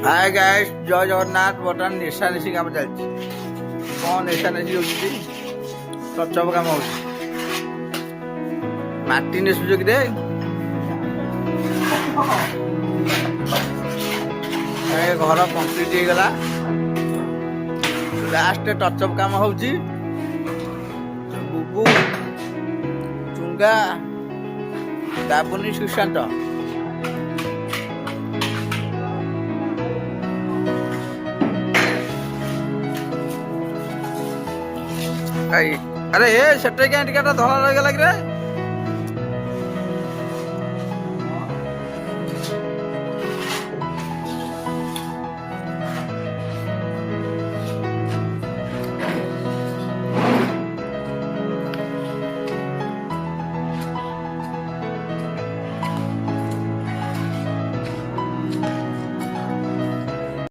hi guys जय जगन्नाथ बर्तमान नेशानेशी काम चलती कौन नेशानेशी होती टचअप काम हो माटी नेसुच कि घर कम्प्लीट हो गला लास्ट टचअप काम हो बुबू चुंगा बाबुनी सुशांत अरे ये सेटे क्या टिकट धला रही गला कि